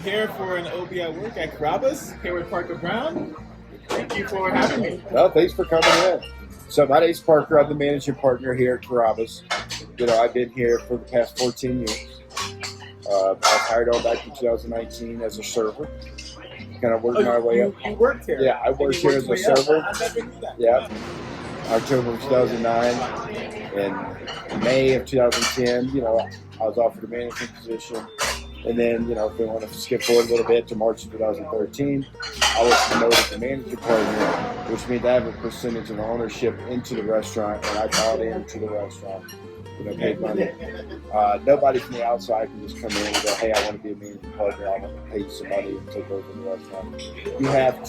here for an OBI work at Carrabbas, here with Parker Brown. Thank you for having me. Well, thanks for coming in. So my name's Parker. I'm the managing partner here at Carrabbas. I've been here for the past 14 years. I was hired on back in 2019 as a server. Kind of worked my way up. You worked here? Yeah, I worked here as a server. I never knew that. Yeah. October of 2009. In May of 2010, I was offered a management position. And then, if we want to skip forward a little bit to March of 2013, I was promoted to manager partner, which means I have a percentage of ownership into the restaurant, and I bought into the restaurant. Paid money. Nobody from the outside can just come in and go, hey, I want to be a managing partner. I want to pay you some money and take over the restaurant. You have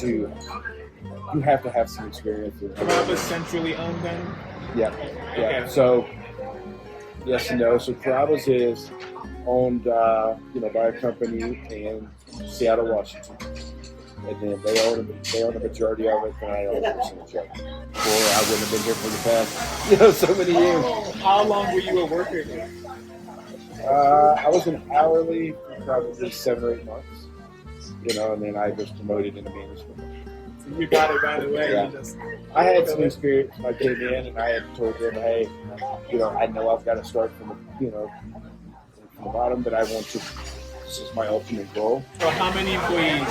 to have some experience. Carrabba's centrally owned then? Yeah. Okay. So, yes and no. So Carrabbas is owned, by a company in Seattle, Washington, and then they own the majority of it, and I own a percentage of it. Or I wouldn't have been here for the past, so many years. How long were you a worker here? I was an hourly for probably 7 or 8 months, and then I was promoted into management. So you got it right away. Yeah. I had some experience when I came in, and I had told them, hey, I know I've got to start from the bottom, but I want to. This is my ultimate goal. So how many employees?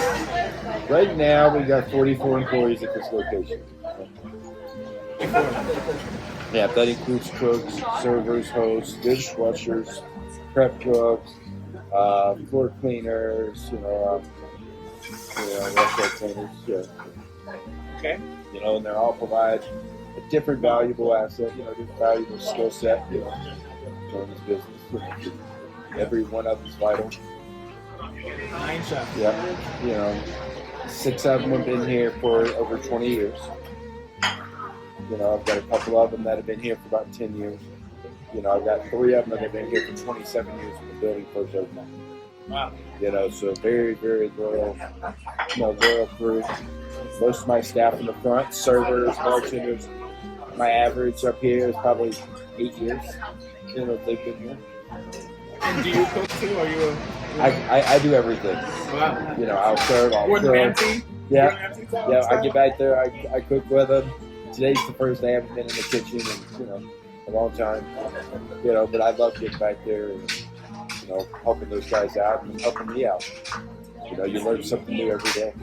Right now, we got 44 employees at this location. Yeah, that includes cooks, servers, hosts, dishwashers, prep cooks, floor cleaners, restaurant cleaners. Yeah. Okay. And they're all provide a different valuable asset, different valuable skill set, in this business. Every one of them is vital. 9 chefs. Yeah. 6 of them have been here for over 20 years. I've got a couple of them that have been here for about 10 years. I've got 3 of them that have been here for 27 years when the building first opened. Wow. So very, very loyal, loyal crew. Most of my staff in the front, servers, bartenders. My average up here is probably 8 years. They've been here. And do you cook too? Or you? I do everything. Wow. I'll serve. I'll cook. Yeah. I get back there. I cook with them. Today's the first day I haven't been in the kitchen in a long time. But I love getting back there and helping those guys out and helping me out. You learn something new every day.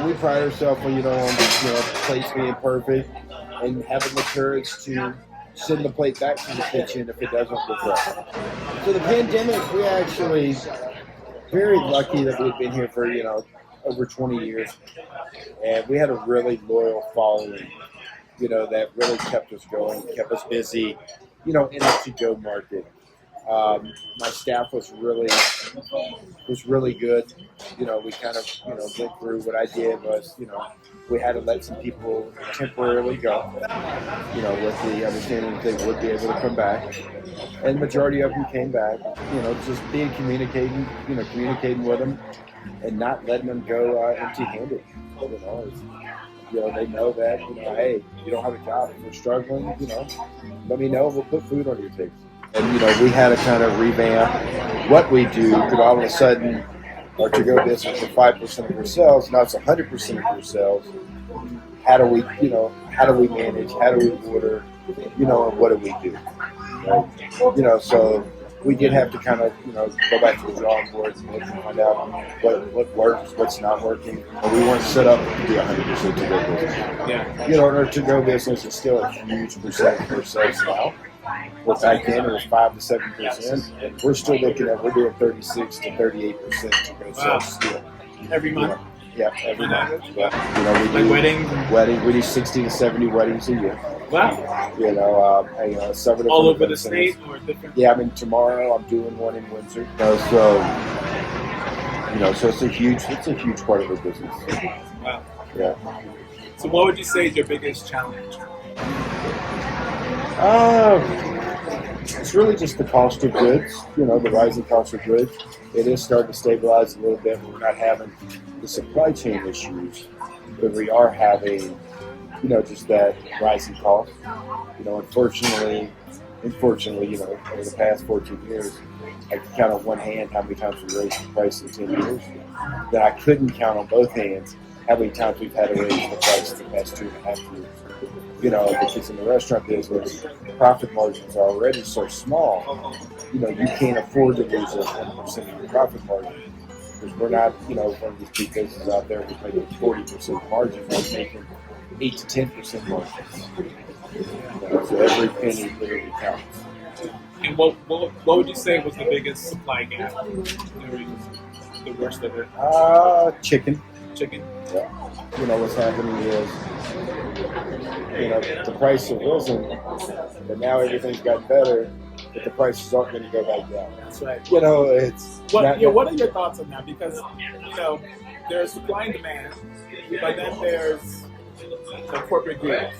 We pride ourselves on on plates being perfect and having the courage to send the plate back to the kitchen if it doesn't look right. So the pandemic, we actually very lucky that we've been here for over 20 years, and we had a really loyal following, that really kept us going, kept us busy, in the to-go market. My staff was really good. We kind of went through. What I did was we had to let some people temporarily go, with the understanding that they would be able to come back. And the majority of them came back, just communicating with them and not letting them go empty-handed. They know that, hey, you don't have a job. If you're struggling, let me know. We'll put food on your table. And, we had to kind of revamp what we do, because all of a sudden, our to-go business is 5% of your sales, now it's 100% of your sales. How do we manage, how do we order, and what do we do, right? So we did have to kind of, go back to the drawing boards and find out what works, what's not working. And we weren't set up to be 100% to-go business. Yeah. Our to-go business is still a huge percent of our sales now. Well, back then it was 5 to 7%, and we're still looking at we're doing 36 to 38% to go sales still. Every month. Yeah, every month. Yeah. We do weddings. We do 60 to 70 weddings a year. Wow. Some of them all over the state or different. Yeah, tomorrow I'm doing one in Windsor. So it's a huge part of our business. Wow. Yeah. So what would you say is your biggest challenge? It's really just the cost of goods, the rising cost of goods. It is starting to stabilize a little bit. We're not having the supply chain issues, but we are having, just that rising cost. Unfortunately, over the past 14 years, I could count on one hand how many times we raised the price in 10 years. Then I couldn't count on both hands how many times we've had to raise the price in the past 2.5 years. You know, because in the restaurant business, profit margins are already so small. You know, you can't afford to lose a 1% of your profit margin. Because we're not, you know, one of these big businesses out there who's making 40% margin, we're making 8 to 10% margins. You know, so every penny literally counts. And what would you say was the biggest supply gap during the worst of it? Chicken. Chicken? Yeah. You know, what's happening is, you know, the price has risen, but now everything's gotten better, but the prices aren't going to go back down. That's right. You know, it's... What are your thoughts on that? Because, you know, there's supply and demand, but then there's the corporate greed.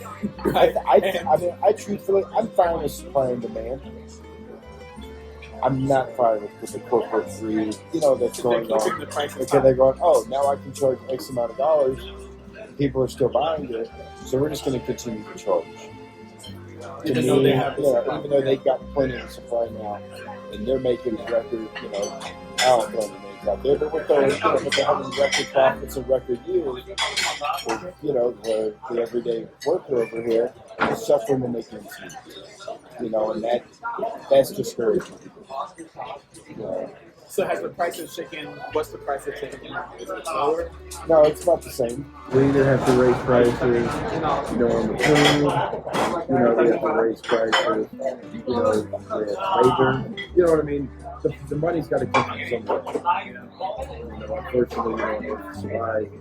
Right? I truthfully, I'm fine with supply and demand. I'm not fine with the corporate greed, you know, that's going on. Because they're going, oh, now I can charge X amount of dollars. People are still buying it, so we're just going to continue to charge. Even though they have even though they've got plenty of supply now, and they're making record, you know, I don't throw the names out there, but with those, you know, but they're having record profits and record yields, you know, the everyday worker over here is suffering and making ends meet. You know, and that's discouraging. You know. So has the price of chicken, what's the price of chicken? Is it lower? No, it's about the same. We either have to raise prices, you know, on the food, you know, we have to raise prices, you know, with labor. You know what I mean? The money's got to come from somewhere. You know, unfortunately, you know, in order to survive,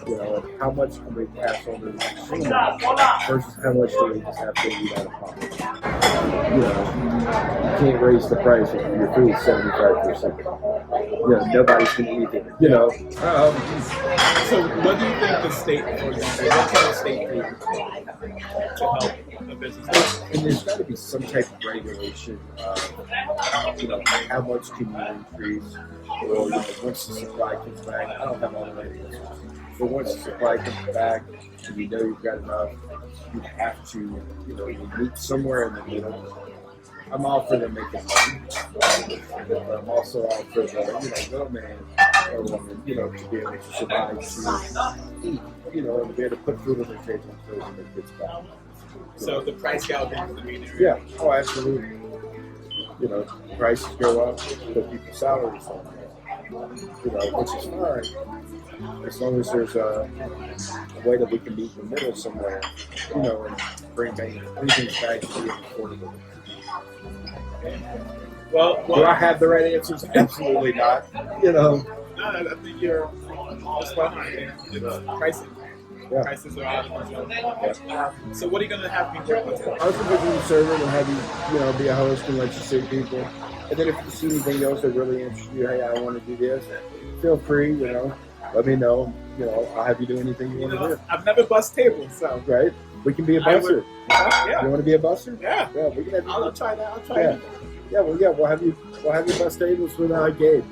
you know, how much can we pass on to the consumer versus how much do we just have to eat out of pocket? You know, you can't raise the price of your food 75%. You know, nobody's going to eat it. You know. So, what do you think the state, for example, what can the state do to help the business? And there's got to be some type of regulation of, you know, how much can you increase, or, you know, once the supply comes back. I don't have all the answers, but once the supply comes back, and you know you've got enough, you have to, you know, you meet somewhere in the middle. I'm all for them making money, but I'm also all for the, you know, middleman or woman, you know, to be able to survive, to eat, you know, and be able to put food on their table until it gets back. So the price gouging is the main area? Yeah, oh, absolutely. You know, prices go up, but people's salaries don't go. You know, which is fine, as long as there's a way that we can meet in the middle somewhere, you know, and bring things back to being affordable. Well, do I have the right answers? Absolutely not. You know. No, I think you're spot on. It's pricing. Yeah. Prices are out of control. Yeah. So what are you going to have me work with? I was going to be a server and have you, you know, be a host and let you see people. And then if you see anything else that really interests you, hey, I want to do this, feel free, you know, let me know. You know, I'll have you do anything you want to do. I've never bust tables, so. Right. We can be a busser. Yeah. You want to be a busser? Yeah. Yeah, we can have you. I'll try that. I'll try it. Yeah, we'll have you bust tables with Gabe.